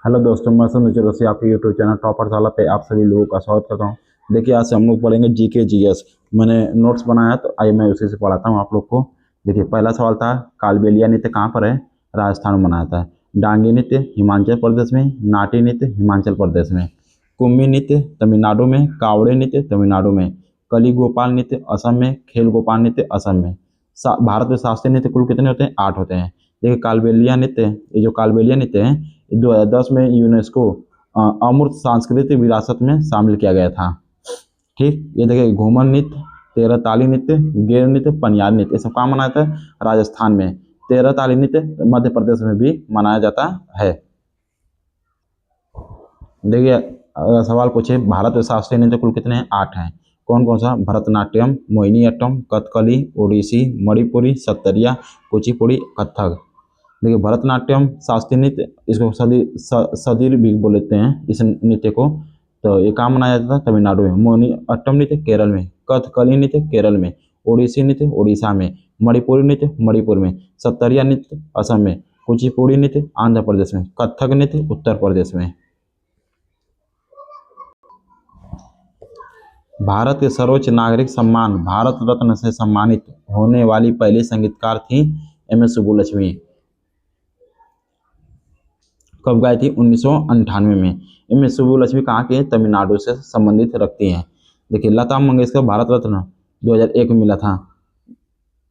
Hello दोस्तों, मैं संजय चौरसिया आपके यूट्यूब चैनल टॉपर साला पे आप सभी लोगों का स्वागत करता हूं। देखिए, आज से हम लोग पढ़ेंगे जीके जीएस। मैंने नोट्स बनाया तो आइए मैं उसी से पढ़ाता हूं आप लोग को। देखिए, पहला सवाल था कालबेलिया नृत्य कहाँ पर है? राजस्थान में मनाया था। डांगी नृत्य हिमाचल प्रदेश में, नाटी नृत्य हिमाचल प्रदेश में, कुम्मी नृत्य तमिलनाडु में, कावड़े नृत्य तमिलनाडु में, कली गोपाल नृत्य असम में, खेल गोपाल नृत्य असम में। भारत में शास्त्रीय नृत्य कुल कितने होते हैं? 8 होते हैं। देखिए, कालबेलिया नृत्य, ये जो कालबेलिया नृत्य है 2010 में यूनेस्को अमूर्त सांस्कृतिक विरासत में शामिल किया गया था। ठीक, ये देखिए घूमर नृत्य, तेरह ताली नृत्य, गेर नृत्य, पनियार नृत्य, ये सब कहाँ मनाया जाता है? राजस्थान में। तेरह ताली नृत्य मध्य प्रदेश में भी मनाया जाता है। देखिए, अगर सवाल पूछे भारत में शास्त्रीय नृत्य कुल कितने हैं? 8 हैं। कौन कौन सा? भरतनाट्यम, मोहिनीअट्टम, कथकली, ओडिसी, मणिपुरी, सत्तरिया, कुचिपुड़ी, कथक। देखिए, भरतनाट्यम शास्त्रीय नृत्य, इसको सदीर भी बोलते हैं इस नृत्य को। तो ये कहाँ मनाया जाता है? तमिलनाडु में। मोहिनीअट्टम नृत्य केरल में, कथकली नृत्य केरल में, ओडिसी नृत्य उड़ीसा में, मणिपुरी नृत्य मणिपुर में, सत्तरिया नृत्य असम में, कुचिपुड़ी नृत्य आंध्र प्रदेश में, कथक नृत्य उत्तर प्रदेश में। भारत के सर्वोच्च नागरिक सम्मान भारत रत्न से सम्मानित होने वाली पहली संगीतकार थी एम.एस. सुब्बुलक्ष्मी। कब गाई थी? 1998 में। एम.एस. सुब्बुलक्ष्मी कहाँ के? तमिलनाडु से संबंधित रखती हैं। देखिए, लता मंगेशकर भारत रत्न 2001 में मिला था।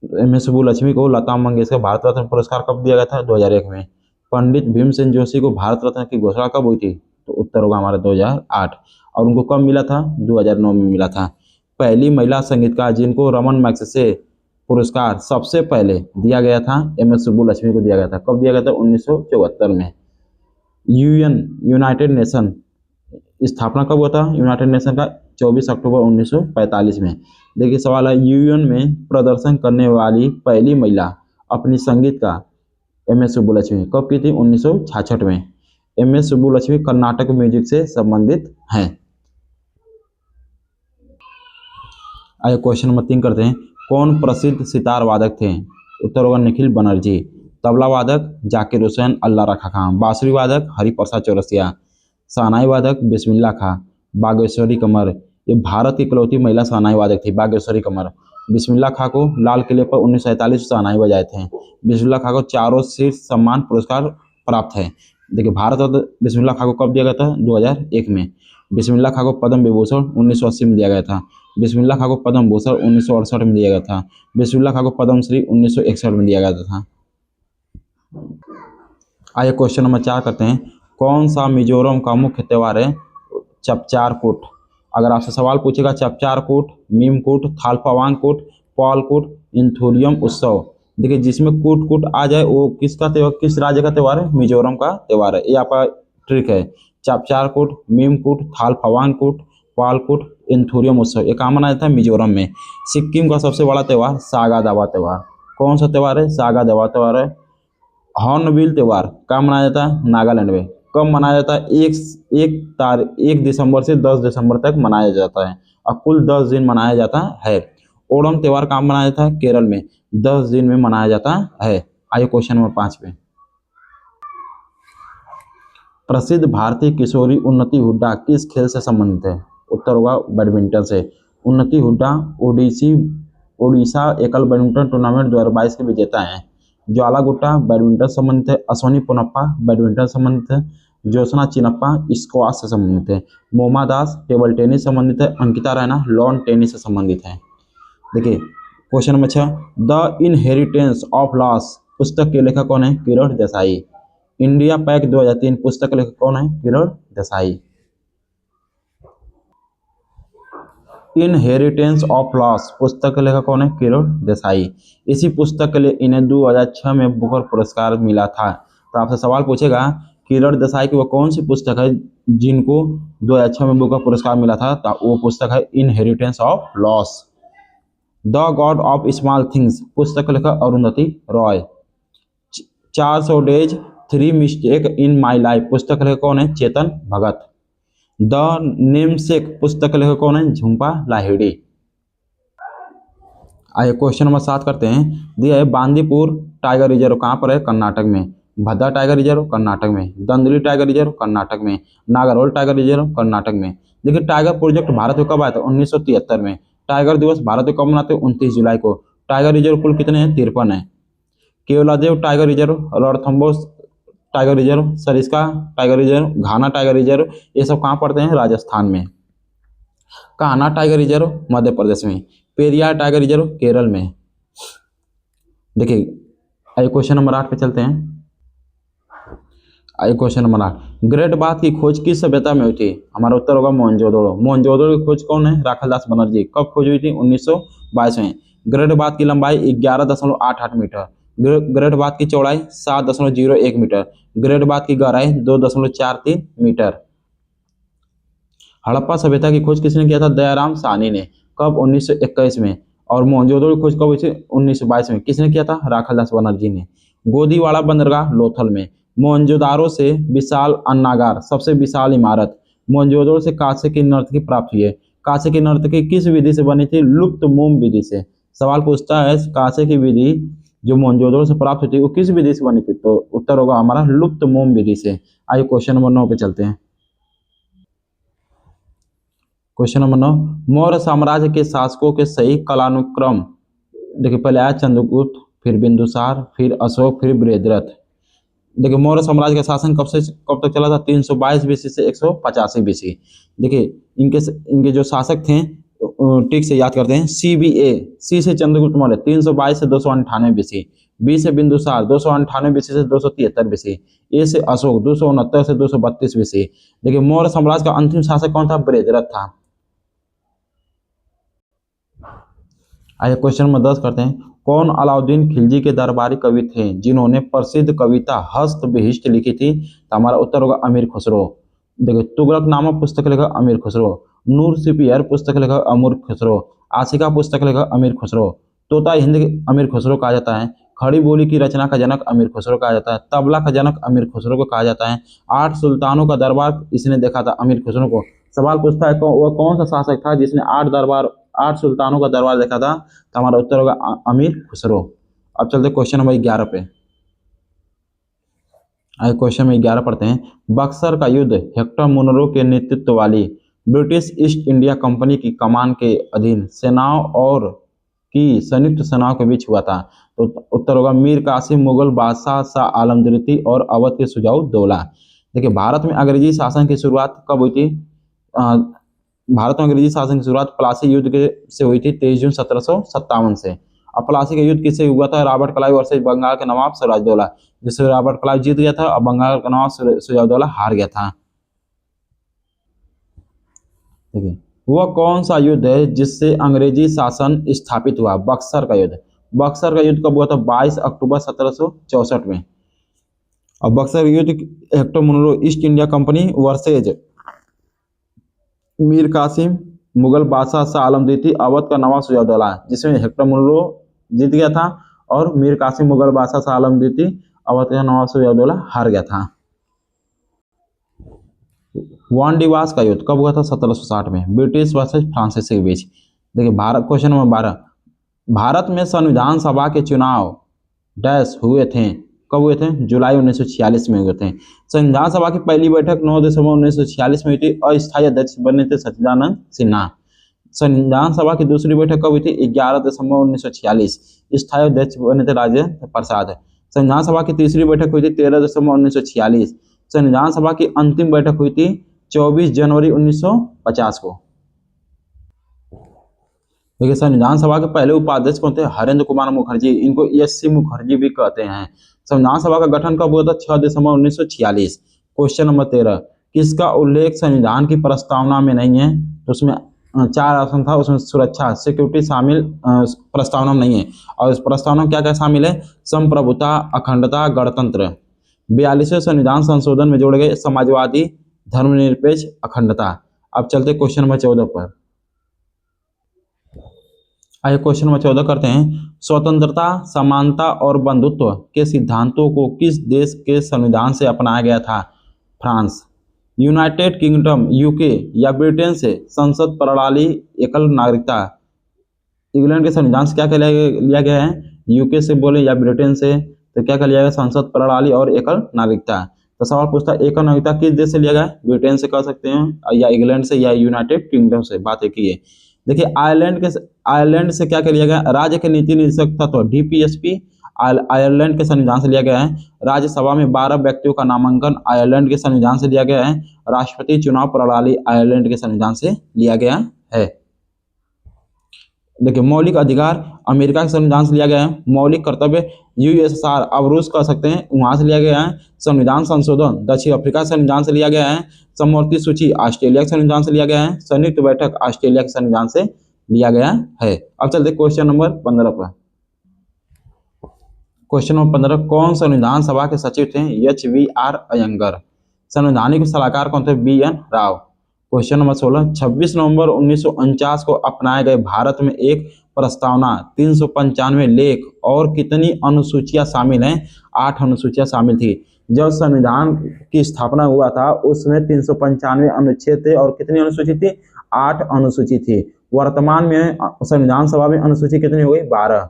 एम.एस. सुब्बुलक्ष्मी को लता मंगेशकर भारत रत्न पुरस्कार कब दिया गया था? 2001 में। पंडित भीमसेन जोशी को भारत रत्न की घोषणा कब हुई थी? तो उत्तर होगा हमारा 2008। और उनको कब मिला था? 2009 में मिला था। पहली महिला संगीतकार जिनको रमन मैग्सेसे पुरस्कार सबसे पहले दिया गया था, एम.एस. सुब्बुलक्ष्मी को दिया गया था। कब दिया गया था? 1974 में। यूनाइटेड नेशन स्थापना कब हुआ था यूनाइटेड नेशन का? 24 अक्टूबर 1945 में। देखिए, सवाल है यूएन में प्रदर्शन करने वाली पहली महिला अपनी संगीत का एम.एस. सुब्बुलक्ष्मी कब की थी? 1966 में। एम.एस. सुब्बुलक्ष्मी कर्नाटक म्यूजिक से संबंधित हैं। आइए क्वेश्चन नंबर 3 करते हैं। कौन प्रसिद्ध सितार वादक थे? उत्तर होगा निखिल बनर्जी। तबला वादक जाकिर हुसैन अल्लाह रखा खां। बांसुरी वादक हरिप्रसाद चौरसिया। शहनाई वादक बिस्मिल्लाह खां। बागेश्वरी कमर, ये भारत की इकलौती महिला शहनाई वादक थी बागेश्वरी कमर। बिस्मिल्लाह खां को लाल किले पर 1947 शहनाई बजाए थे। बिस्मिल्लाह खां को चारों शीर्ष सम्मान पुरस्कार प्राप्त है। देखिए, भारत रत्न बिस्मिल्लाह खां को कब दिया गया था? 2001 में। बिस्मिल्लाह खां को पद्म विभूषण 1980 में दिया गया था। बिस्मिल्लाह खां को पद्म भूषण 1968 में दिया गया था। बिस्मिल्लाह खां को पद्म श्री 1961 में दिया गया था। आइए क्वेश्चन नंबर 4 करते हैं। कौन सा मिजोरम का मुख्य त्यौहार है? चपचार कूट। अगर आपसे सवाल पूछेगा चपचार कूट, मीम कूट, थालपावांग कूट, पॉल कूट, इंथुरियम उत्सव, देखिए जिसमें कूट कूट आ जाए वो किसका त्यौहार, किस राज्य का त्यौहार है? मिजोरम का त्यौहार है। ये आपका ट्रिक है। चपचार कूट, मीम कूट, थालपावांग कूट, पॉल कूट, इंथुरियम उत्सव, ये कहाँ मनाया जाता है? मिजोरम में। सिक्किम का सबसे बड़ा त्यौहार सागा दावा त्यौहार। कौन सा त्यौहार है? सागा दावा त्यौहार है। हॉर्नबिल त्यौहार कहाँ मनाया जाता है? नागालैंड में। कब मनाया जाता है? 1 दिसंबर से 10 दिसंबर तक मनाया जाता है और कुल 10 दिन मनाया जाता है। ओणम त्यौहार कहाँ मनाया जाता है? केरल में। 10 दिन में मनाया जाता है। आइए क्वेश्चन नंबर 5 पे। प्रसिद्ध भारतीय किशोरी उन्नति हुड्डा किस खेल से संबंधित है? उत्तर होगा बैडमिंटन से। उन्नति हुड्डा उड़ीसा एकल बैडमिंटन टूर्नामेंट 2022 के विजेता हैं। ज्वाला गुट्टा बैडमिंटन संबंधित है। अश्वनी पोनप्पा बैडमिंटन संबंधित है। ज्योत्सना चिनप्पा स्क्वाश से संबंधित है। मोमा दास टेबल टेनिस संबंधित है। अंकिता रैना लॉन टेनिस से संबंधित है। देखिए question number 6, the inheritance of loss पुस्तक के लेखक कौन है? किरण देसाई। इंडिया पैक 2003 पुस्तक के लेखक कौन है? Kiran Desai. Inheritance of loss पुस्तक के लेखक कौन है? किरण देसाई। इसी पुस्तक के लिए इन्हें 2006 में बुकर पुरस्कार मिला था। तो आपसे सवाल पूछेगा किरण देसाई की वो कौन सी पुस्तक है जिनको 2006 में बुकर पुरस्कार मिला था? तो वो पुस्तक है inheritance of loss. The God of small things पुस्तक के लेखक Arundhati Roy. 400 days 3 mistake in my life पुस्तक के लेखक कौन है? चेतन भगत। द नेमसेक पुस्तक के लेखक कौन है? झुंपा लाहिड़ी। आइए क्वेश्चन नंबर 7 करते हैं। दिया है बांदीपुर टाइगर रिजर्व कहाँ पर है? कर्नाटक में। भद्रा टाइगर रिजर्व कर्नाटक में, दंदली टाइगर रिजर्व कर्नाटक में, नागरहोल टाइगर रिजर्व कर्नाटक में। देखिए टाइगर प्रोजेक्ट भारत में कब आया था? 1973 में। टाइगर दिवस भारत में कब मनाते हैं? 29 जुलाई को। टाइगर रिजर्व कुल कितने हैं? 53 है। Keoladeo tiger reserve, Ranthambore tiger reserve, Sariska tiger reserve, Ghana tiger reserve, ये सब कहाँ पड़ते हैं? राजस्थान में। कान्हा टाइगर रिजर्व मध्य प्रदेश में, पेरियार टाइगर रिजर्व केरल में। देखिए आइए क्वेश्चन नंबर 8 पे चलते हैं। आइए क्वेश्चन नंबर 8, ग्रेट बाथ की खोज किस सभ्यता में हुई थी? हमारा उत्तर होगा मोहनजोदड़ो। मोहनजोदड़ो की खोज कौन है? राखालदास बनर्जी। कब खोज हुई थी? 1922 में। ग्रेट बाथ की लंबाई 11.88 मीटर, ग्रेट बाथ की चौड़ाई 7.01 मीटर, ग्रेट बाथ की गहराई 2.43 मीटर। हड़प्पा सभ्यता की खोज किसने किया था? दयाराम साहनी ने। कब? 1921 में। और मोहनजोदड़ो की खोज कब हुई थी? 1922 में। किसने किया था? राखालदास बनर्जी ने। गोदीवाड़ा बंदरगाह लोथल में। मोहनजोदारो से विशाल अन्नागार, सबसे विशाल इमारत। मोहनजोदड़ो से कांसे की नर्तकी प्राप्त हुई है। कांसे की नर्तकी किस विधि से बनी थी? लुप्त मोम विधि से। सवाल पूछता है कांसे की विधि जो मोहनजोदड़ो से प्राप्त हुई थी वो किस विधि से बनी थी? तो उत्तर होगा हमारा लुप्त मोम विधि से। आइए क्वेश्चन नंबर 9 पे चलते हैं। क्वेश्चन नंबर 9, मौर्य साम्राज्य के शासकों के सही कालानुक्रम। देखिए पहले आया चंद्रगुप्त, फिर बिंदुसार, फिर अशोक, फिर बृहद्रथ। देखिए मौर्य साम्राज्य का शासन कब से कब तक चला था? 322 बीसी से 185 बीसी। देखिए इनके जो शासक थे ठीक से याद करते हैं। सी से चंद्रगुप्त मौर्य 322 से 298 बीसी, बी से बिंदुसार 298 बीसी से 273 बीसी, ए से अशोक 269 से 232 बीसी। देखिए मौर्य साम्राज्य का अंतिम शासक कौन था? बृहद्रथ था। आइए क्वेश्चन नंबर 10 करते हैं। कौन अलाउद्दीन खिलजी के दरबारी कवि थे जिन्होंने प्रसिद्ध कविता हस्त बिहिष्ट लिखी थी? तो हमारा उत्तर होगा अमीर खुसरो। देखिए तुगलकनामा पुस्तक लेखक अमीर खुसरो, नूर सिपियर पुस्तक लेखक अमीर खुसरो, आशिका पुस्तक लेखक अमीर खुसरो, तोता हिंद अमीर खुसरो कहा जाता है, खड़ी बोली की रचना का जनक अमीर खुसरो कहा जाता है, तबला का जनक अमीर खुसरो को कहा जाता है, 8 सुल्तानों का दरबार इसने देखा था अमीर खुसरो को। सवाल पूछता है वह कौन सा शासक था जिसने 8 सुल्तानों का दरबार देखा था? तो हमारा उत्तर होगा अमीर खुसरो। अब चलते क्वेश्चन नंबर 11 पे। आइए क्वेश्चन नंबर 11 पढ़ते हैं। बक्सर का युद्ध हेक्टर मुनरो के नेतृत्व वाली ब्रिटिश ईस्ट इंडिया कंपनी की कमान के अधीन सेनाओं और की संयुक्त सेनाओं के बीच हुआ था। तो उत्तर होगा मीर कासिम, मुगल बादशाह शाह आलम द्वितीय और अवध के सुजाऊ दौला। देखिए भारत में अंग्रेजी शासन की शुरुआत कब हुई थी? भारत में अंग्रेजी शासन की शुरुआत प्लासी युद्ध के से हुई थी 23 जून 1757 से। अब प्लासी का युद्ध किससे हुआ था? रॉबर्ट क्लाइव वर्सेस बंगाल के नवाब सिराजदौला, जिससे रॉबर्ट क्लाइव जीत गया था और बंगाल का नवाब सिराजदौला हार गया था। देखिए वह कौन सा युद्ध है जिससे अंग्रेजी शासन स्थापित हुआ? बक्सर का युद्ध। बक्सर का युद्ध कब हुआ था? 22 अक्टूबर 1764 में। और बक्सर युद्ध Hector Munro East India Company versus Mir Qasim, Mughal बादशाह शाह आलम द्वितीय, अवध का नवाब सिराजदौला, जिसमें हेक्टर मुनरो जीत गया था और मीर कासिम, मुगल बादशाह शाह आलम द्वितीय, अवध का नवाब सिराजदौला हार गया था। वानडिवास का युद्ध कब हुआ था? 1760 में, ब्रिटिश वर्सेस फ्रांसीसी के बीच। देखिए भारत, क्वेश्चन नंबर 12, भारत में संविधान सभा के चुनाव डैश हुए थे? कब हुए थे? जुलाई 1946 में हुए थे। संविधान सभा की पहली बैठक 9 दिसंबर 1946 में हुई थी। अस्थायी अध्यक्ष बने थे सच्चिदानंद सिन्हा। संविधान सभा की दूसरी बैठक कब हुई थी? 11 दिसंबर 1946। स्थायी अध्यक्ष बने थे राजेंद्र प्रसाद। संविधान सभा की तीसरी बैठक हुई थी 13 दिसंबर 1946। संविधान सभा की अंतिम बैठक हुई थी 24 जनवरी 1950 को। देखिए संविधान सभा के पहले उपाध्यक्ष कौन थे? हरेंद्र कुमार मुखर्जी, इनको एस.सी. मुखर्जी भी कहते हैं। संविधान सभा का गठन कब हुआ था? 6 दिसंबर 1946। क्वेश्चन नंबर 13, किसका उल्लेख संविधान की प्रस्तावना में नहीं है? तो उसमें 4 ऑप्शन था, उसमें सुरक्षा सिक्योरिटी शामिल प्रस्तावना में नहीं है। और इस प्रस्तावना में क्या क्या शामिल है? संप्रभुता, अखंडता, गणतंत्र। 42वें संविधान संशोधन में जोड़े गए समाजवादी, धर्मनिरपेक्ष, अखंडता। अब चलते क्वेश्चन नंबर 14 पर। आइए क्वेश्चन नंबर 14 करते हैं। स्वतंत्रता, समानता और बंधुत्व के सिद्धांतों को किस देश के संविधान से अपनाया गया था? फ्रांस, यूनाइटेड किंगडम यूके या ब्रिटेन से? संसद प्रणाली, एकल नागरिकता। इंग्लैंड के संविधान से क्या लिया गया है? यूके से बोले या ब्रिटेन से? तो क्या कर लिया गया, संसद प्रणाली और एकल नागरिकता। तो सवाल पूछता है एकल नागरिकता किस देश से लिया गया है, ब्रिटेन से कर सकते हैं या इंग्लैंड से या यूनाइटेड किंगडम से, बात एक ही है। देखिए आयरलैंड से क्या कर लिया गया, राज्य के नीति निर्देशक तत्व डीपीएसपी आयरलैंड के संविधान से लिया गया है। राज्यसभा में 12 व्यक्तियों का नामांकन आयरलैंड के संविधान से लिया गया है। राष्ट्रपति चुनाव प्रणाली आयरलैंड के संविधान से लिया गया है। देखिए मौलिक अधिकार अमेरिका के संविधान से लिया गया है। मौलिक कर्तव्य यूएसएसआर अब रूस कर सकते हैं, वहां से लिया गया है। संविधान संशोधन दक्षिण अफ्रीका संविधान से लिया गया है। समवर्ती सूची ऑस्ट्रेलिया के संविधान से लिया गया है। संयुक्त बैठक ऑस्ट्रेलिया के संविधान से लिया गया है। अब चलते क्वेश्चन नंबर 15 पर। क्वेश्चन नंबर 15, कौन संविधान सभा के सचिव थे, HVR अयंगर। संवैधानिक सलाहकार कौन थे, BN राव। क्वेश्चन नंबर 16, 26 नवंबर 1949 को अपनाए गए भारत में एक प्रस्तावना 395 लेख और कितनी अनुसूचियां शामिल हैं, 8 अनुसूचियां शामिल थी। जब संविधान की स्थापना हुआ था उसमें 395 अनुच्छेद थे और कितनी अनुसूची थी, 8 अनुसूची थी। वर्तमान में संविधान सभा में अनुसूची कितनी हो गई, 12।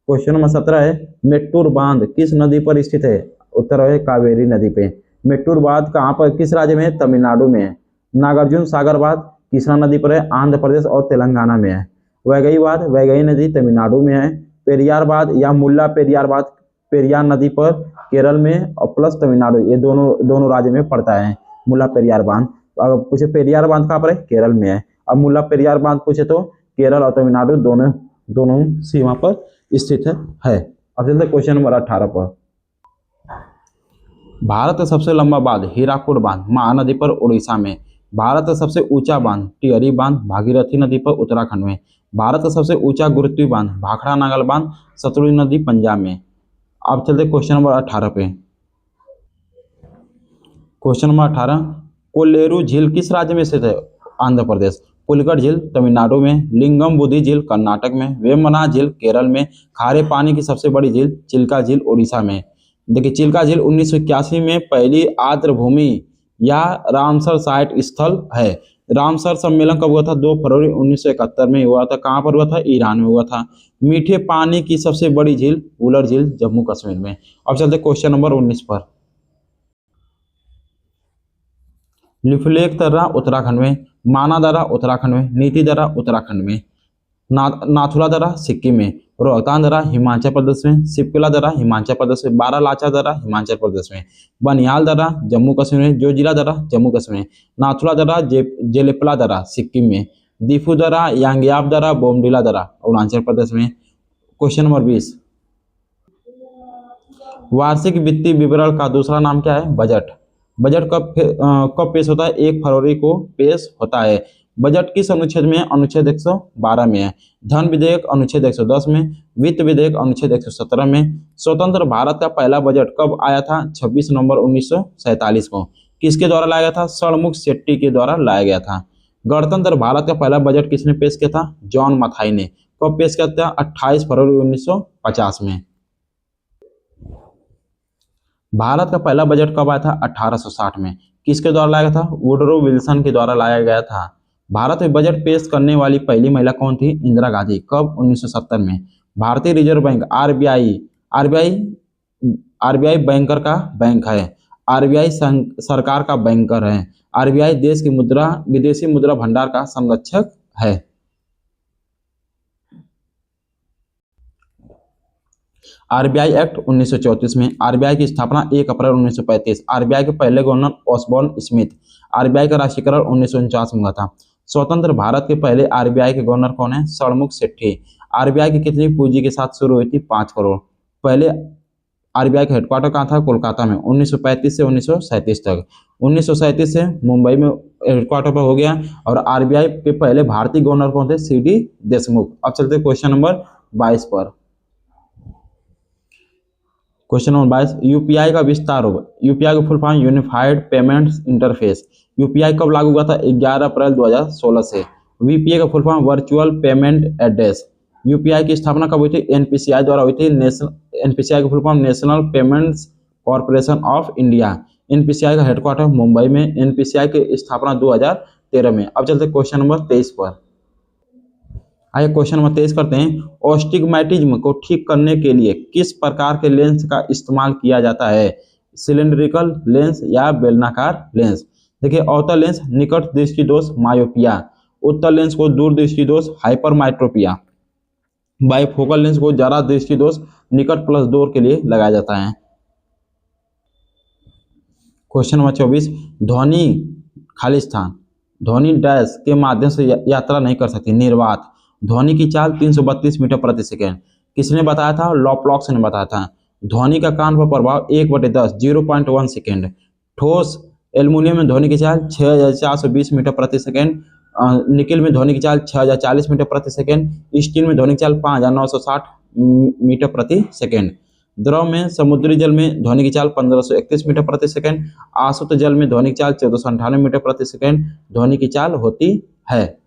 क्वेश्चन नंबर 17 है, मेट्टूर बांध किस नदी पर स्थित है, उत्तर है कावेरी नदी पे। मेट्टूर बांध कहाँ पर, किस राज्य में है, तमिलनाडु में है। नागार्जुन सागर बांध किसना नदी पर है, आंध्र प्रदेश और तेलंगाना में है। वैगई बांध, वैगई नदी तमिलनाडु में है। पेरियार बांध या मुल्ला पेरियार बांध पेरियार नदी पर केरल में और प्लस तमिलनाडु, ये दोनों राज्य में पड़ता है मुल्ला पेरियार बांध। अगर पूछे पेरियार बांध कहाँ पर है, केरल में है। अब मुल्ला पेरियार बांध पूछे तो केरल और तमिलनाडु दोनों सीमा पर स्थित है। अब चलते क्वेश्चन नंबर 18 पर। भारत का सबसे लंबा बांध हीराकुड बांध महानदी पर उड़ीसा में। भारत का सबसे ऊंचा बांध टिहरी बांध भागीरथी नदी पर उत्तराखंड में। भारत का सबसे ऊंचा गुरुत्वीय बांध भाखड़ा नागल बांध सतलुज नदी पंजाब में। अब चलते क्वेश्चन नंबर 18 पे। क्वेश्चन नंबर 18, कोल्लेरू झील किस राज्य में स्थित है, आंध्र प्रदेश। पुलिकट झील तमिलनाडु में। लिंगम बुद्धि झील कर्नाटक में। वेम्बनाथ झील केरल में। खारे पानी की सबसे बड़ी झील चिल्का झील उड़ीसा में। देखिए चिल्का झील 1981 में पहली आर्द्र भूमि या रामसर साइट स्थल है। रामसर सम्मेलन कब हुआ था, 2 फरवरी 1971 में हुआ था। कहाँ पर हुआ था, ईरान में हुआ था। मीठे पानी की सबसे बड़ी झील वुलर झील जम्मू कश्मीर में। अब चलते क्वेश्चन नंबर 19 पर। लिफलेक दर्रा उत्तराखंड में। माना दर्रा उत्तराखंड में। नीति दर्रा उत्तराखंड में। नाथुला दर्रा सिक्किम में। रोहतांग दर्रा हिमाचल प्रदेश में। सिपकिला दर्रा हिमाचल प्रदेश में। बारालाचा दर्रा हिमाचल प्रदेश में। बनियाल दर्रा जम्मू कश्मीर में। जोजिला दर्रा जम्मू कश्मीर में। नाथुला दर्रा जेलेपला दर्रा सिक्किम में। दीफू दर्रा यांग्याब दर्रा बोमडिला दर्रा अरुणाचल प्रदेश में। क्वेश्चन नंबर 20, वार्षिक वित्तीय विवरण का दूसरा नाम क्या है, बजट। बजट कब पेश होता है, 1 फरवरी को पेश होता है। बजट किस अनुच्छेद में है, अनुच्छेद 112 में है। धन विधेयक अनुच्छेद 110 में। वित्त विधेयक अनुच्छेद 117 में। स्वतंत्र भारत का पहला बजट कब आया था, 26 नवंबर 1947 को। किसके द्वारा लाया गया था, षणमुख शेट्टी के द्वारा लाया गया था। गणतंत्र भारत का पहला बजट किसने पेश किया था, जॉन मथाई ने। कब पेश किया था, 28 फरवरी 1950 में। भारत का पहला बजट कब आया था, 1860 में। किसके द्वारा लाया गया था, वुडरो विल्सन के द्वारा लाया गया था। भारत में बजट पेश करने वाली पहली महिला कौन थी, इंदिरा गांधी। कब, 1970 में। भारतीय रिजर्व बैंक आरबीआई बैंकर का बैंक है। आरबीआई सरकार का बैंकर है। आरबीआई देश की विदेशी मुद्रा भंडार का संरक्षक है। आरबीआई एक्ट 1934 में। आरबीआई की स्थापना 1 अप्रैल 1935। आरबीआई के पहले गवर्नर ऑसबॉर्न स्मिथ। आरबीआई का राष्ट्रीयकरण 1949 में हुआ था। स्वतंत्र भारत के पहले आरबीआई के गवर्नर कौन है, षणमुख शेट्टी। आरबीआई की कितनी पूंजी के साथ शुरू हुई थी, 5 करोड़। पहले आरबीआई का हेडक्वार्टर कहाँ था, कोलकाता में, 1935 से 1937 तक। 1937 से मुंबई में हेडक्वार्टर पर हो गया। और आरबीआई के पहले भारतीय गवर्नर कौन थे, सीडी देशमुख। अब चलते क्वेश्चन नंबर 22 पर। क्वेश्चन नंबर 22, यूपीआई का विस्तार होगा। यूपीआई का full form unified payments interface. UPI कब लागू हुआ था, 11 अप्रैल 2016 से। वीपीआई का full form virtual payment address. UPI की स्थापना कब हुई थी, एनपीसीआई द्वारा हुई थी। एनपीसीआई का full form national payments corporation of India. NPCI का हेडक्वार्टर मुंबई में। एनपीसीआई की स्थापना 2013 में। अब चलते क्वेश्चन नंबर 23 पर। आइए क्वेश्चन नंबर 23 करते हैं। ओस्टिग्मैटिज्म को ठीक करने के लिए किस प्रकार के लेंस का इस्तेमाल किया जाता है? सिलिंड्रिकल लेंस या बेलनाकार लेंस? देखिए, अवतल लेंस निकट दृष्टि दोष मायोपिया, उत्तल लेंस को दूर दृष्टि दोष हाइपरमाइट्रोपिया, बाइफोकल लेंस को ज्यादा दृष्टि दोष निकट प्लस दूर के लिए लगाया जाता है। क्वेश्चन नंबर 24, ध्वनि खाली स्थान, ध्वनि डैश के माध्यम से यात्रा नहीं कर सकती, निर्वात। ध्वनि की चाल 332 मीटर प्रति सेकेंड। किसने बताया था? लॉप्लॉक्स ने बताया था। ध्वनि का कान पर प्रभाव 1/10 0.1 सेकेंड। ठोस एल्युमिनियम में ध्वनि की चाल 6420 मीटर प्रति सेकेंड। निकिल में ध्वनि की चाल 6040 मीटर प्रति सेकेंड। स्टील में ध्वनि की चाल 5960 मीटर प्रति सेकेंड। द्रव में समुद्री जल में ध्वनि की चाल 1531 मीटर प्रति सेकेंड। आसुत जल में ध्वनि की चाल 1498 मीटर प्रति सेकेंड ध्वनि की चाल होती है।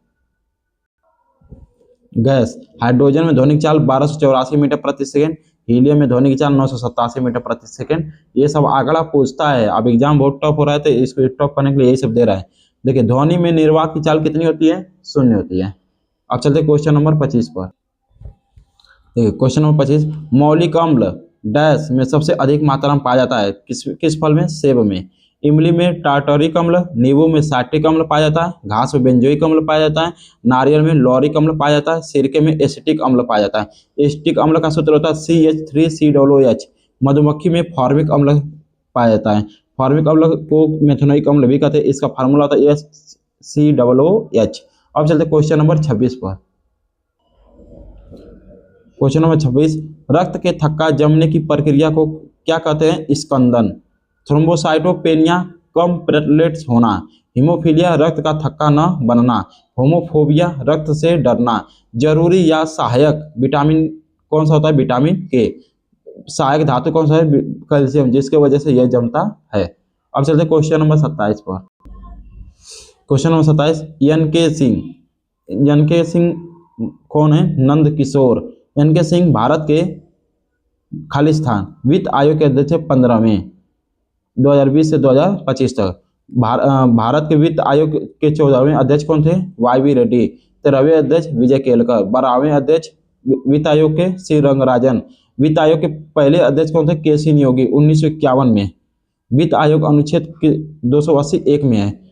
गैस हाइड्रोजन में ध्वनि की चाल 1284 मीटर प्रति सेकेंड। हीलियम में ध्वनि की चाल 987 मीटर प्रति सेकेंड। ये सब आंकड़ा पूछता है। अब एग्जाम बहुत टफ हो रहा है तो इसको टफ करने के लिए यही सब दे रहा है। देखिए, ध्वनि में निर्वात की चाल कितनी होती है? 0 होती है। अब चलते क्वेश्चन नंबर 25 पर। देखिए, क्वेश्चन नंबर 25, मौलिक अम्ल डैश में सबसे अधिक मात्रा में पाया जाता है? किस फल में? सेब में। इमली में टार्टरिक अम्ल, नींबू में साइट्रिक अम्ल पाया जाता है, घास में बेंजोइक अम्ल पाया जाता है, नारियल में लॉरिक अम्ल पाया जाता है, सिरके में एसिटिक अम्ल पाया जाता है। एसिटिक अम्ल का सूत्र होता है CH3COOH। मधुमक्खी में फॉर्मिक अम्ल पाया जाता है। फॉर्मिक अम्ल को मेथनोइक अम्ल भी कहते हैं। इसका फार्मूला होता है SCOOH। अब चलते क्वेश्चन नंबर 26 पर। क्वेश्चन नंबर 26, रक्त के थक्का जमने की प्रक्रिया को क्या कहते हैं? स्कंदन। थ्रोम्बोसाइटोपेनिया, कम प्लेटलेट्स होना। हीमोफीलिया, रक्त का थक्का न बनना। होमोफोबिया, रक्त से डरना। जरूरी या सहायक विटामिन कौन सा होता है? विटामिन के। सहायक धातु कौन सा है? कैल्शियम, जिसके वजह से यह जमता है। अब चलते क्वेश्चन नंबर 27 पर। Question number 27, NK Singh. NK Singh कौन है? नंद किशोर। NK सिंह भारत के खालिस्तान वित्त आयोग के अध्यक्ष 15वें 2020 से 2025 तक। भारत के वित्त आयोग के 14वें अध्यक्ष कौन थे? YV रेड्डी। 13वें अध्यक्ष विजय केलकर। 12वें अध्यक्ष वित्त आयोग के सी रंगराजन। वित्त आयोग के पहले अध्यक्ष कौन थे? KC नियोगी 1951 में। वित्त आयोग अनुच्छेद 280(1) में है।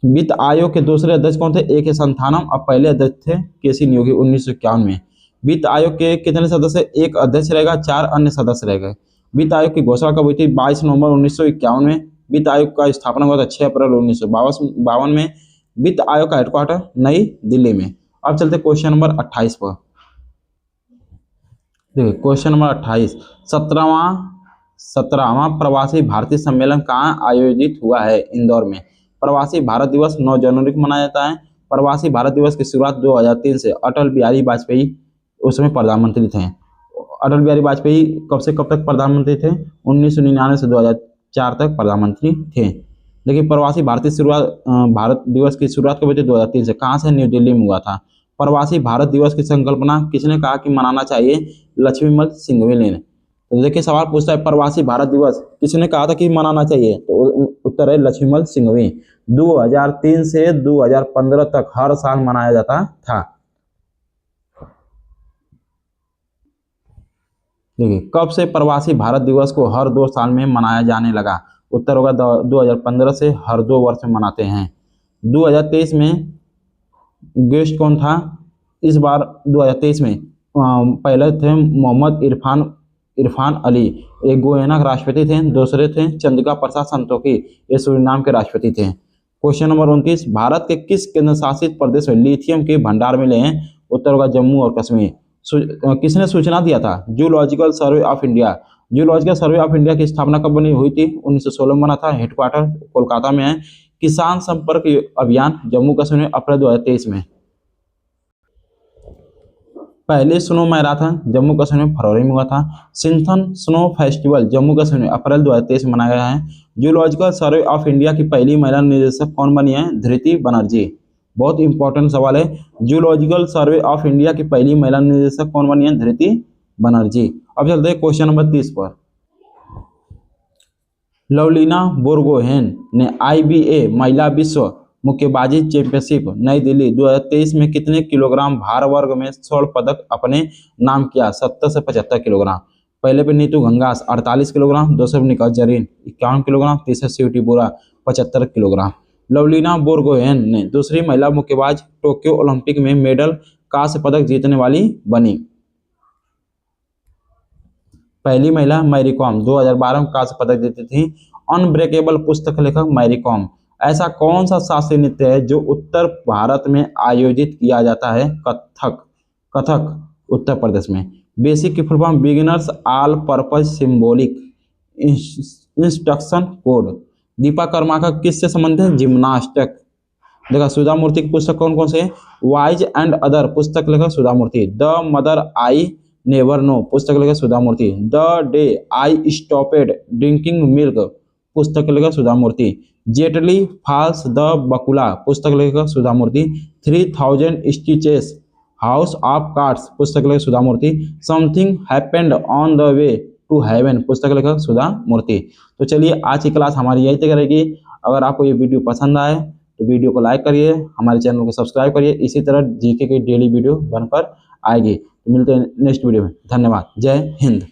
वित्त आयोग के दूसरे अध्यक्ष कौन थे? AK संथानम। अब पहले अध्यक्ष थे KC नियोगी 1951 में। वित्त आयोग के कितने सदस्य? एक अध्यक्ष रहेगा, 4 अन्य सदस्य रहेंगे। वित्त आयोग की घोषणा कब हुई थी? 22 नवंबर 1951 में। वित्त आयोग का स्थापना हुआ था 6 अप्रैल 1952 में। वित्त आयोग का हेडक्वार्टर नई दिल्ली में। अब चलते क्वेश्चन नंबर 28 पर। देखिए, क्वेश्चन नंबर 28, 17वां प्रवासी भारतीय सम्मेलन कहाँ आयोजित हुआ है? इंदौर में। प्रवासी भारत दिवस 9 जनवरी को मनाया जाता है। प्रवासी भारत दिवस की शुरुआत 2003 से अटल बिहारी वाजपेयी उसमें प्रधानमंत्री थे। अटल बिहारी वाजपेयी कब से कब तक प्रधानमंत्री थे? 1999 से 2004 तक प्रधानमंत्री थे। लेकिन प्रवासी भारतीय शुरुआत भारत दिवस की शुरुआत कब हुई थी? 2003 से। कहाँ से? न्यू दिल्ली में हुआ था। प्रवासी भारत दिवस की संकल्पना किसने कहा कि मनाना चाहिए? लक्ष्मीमल सिंघवी ने। तो देखिए, सवाल पूछता है प्रवासी भारत दिवस किसने कहा था कि मनाना चाहिए? तो उत्तर है लक्ष्मीमल सिंघवी। 2003 से 2015 तक हर साल मनाया जाता था। देखिए, कब से प्रवासी भारत दिवस को हर 2 साल में मनाया जाने लगा? उत्तर होगा 2015 से हर 2 वर्ष में मनाते हैं। 2023 में गेस्ट कौन था? इस बार 2023 में पहले थे मोहम्मद इरफान अली, एक गोयना के राष्ट्रपति थे। दूसरे थे चंद्रिका प्रसाद संतोखी, ये सूरीनाम के राष्ट्रपति थे। क्वेश्चन नंबर 29, भारत के किस केंद्र शासित प्रदेश में लिथियम के भंडार मिले हैं? उत्तर होगा जम्मू और कश्मीर। किसने सूचना दिया था? Zoological survey of India. Zoological survey of India की स्थापना कब बनी हुई थी? 1916 में बना था। हेडक्वार्टर कोलकाता में है। किसान संपर्क अभियान जम्मू कश्मीर में अप्रैल 2023 में। पहले स्नो मैराथन जम्मू कश्मीर में फरवरी में हुआ था। सिंथन स्नो फेस्टिवल जम्मू कश्मीर में अप्रैल 2023 में मनाया गया है। जूलॉजिकल सर्वे ऑफ इंडिया की पहली महिला निदेशक कौन बनी है? धृति बनर्जी। बहुत इंपॉर्टेंट सवाल है। जूलॉजिकल सर्वे ऑफ इंडिया की पहली महिला निदेशक कौन बनी है? धृति बनर्जी। अब चलते हैं क्वेश्चन नंबर 30 पर। लवलीना बोरगोहेन ने IBA महिला विश्व मुक्केबाजी चैंपियनशिप नई दिल्ली 2023 में कितने किलोग्राम भार वर्ग में स्वर्ण पदक अपने नाम किया? 70 से 75 किलोग्राम। पहले पे नीतू घंगास 48 किलोग्राम, दूसरे पे निकास जरीन 51 किलोग्राम, तीसरे स्वीटी बोरा 75 किलोग्राम। लवलीना बोरगोहेन ने दूसरी महिला मुक्केबाज टोक्यो ओलंपिक में मेडल कांस्य पदक जीतने वाली बनी। पहली महिला मैरी कॉम 2012 में कांस्य पदक जीती थी। अनब्रेकेबल पुस्तक लेखक मैरी कॉम। ऐसा कौन सा शास्त्रीय नृत्य है जो उत्तर भारत में आयोजित किया जाता है? कथक। कथक उत्तर प्रदेश में। बेसिक की full form beginners all purpose symbolic instruction code. Deepa Karmakar किससे संबंधित है? जिम्नास्टिक। देखा सुधा मूर्ति की पुस्तक कौन कौन से है? वाइज एंड अदर पुस्तक लेखक Sudha Murthy. The mother I never know पुस्तक लेखक Sudha Murthy. The day I stopped drinking milk पुस्तक लेखक Sudha Murthy. Gently falls the Bakula पुस्तक लेखक Sudha Murthy. 3000 stitches house of cards पुस्तक लेखक Sudha Murthy. Something happened on the way to heaven पुस्तक लेखक सुधा मूर्ति। तो चलिए आज की क्लास हमारी यही तक रहेगी। अगर आपको ये वीडियो पसंद आए तो वीडियो को लाइक करिए, हमारे चैनल को सब्सक्राइब करिए। इसी तरह जीके की डेली वीडियो बनकर आएगी। तो मिलते हैं नेक्स्ट वीडियो में। धन्यवाद। जय हिंद।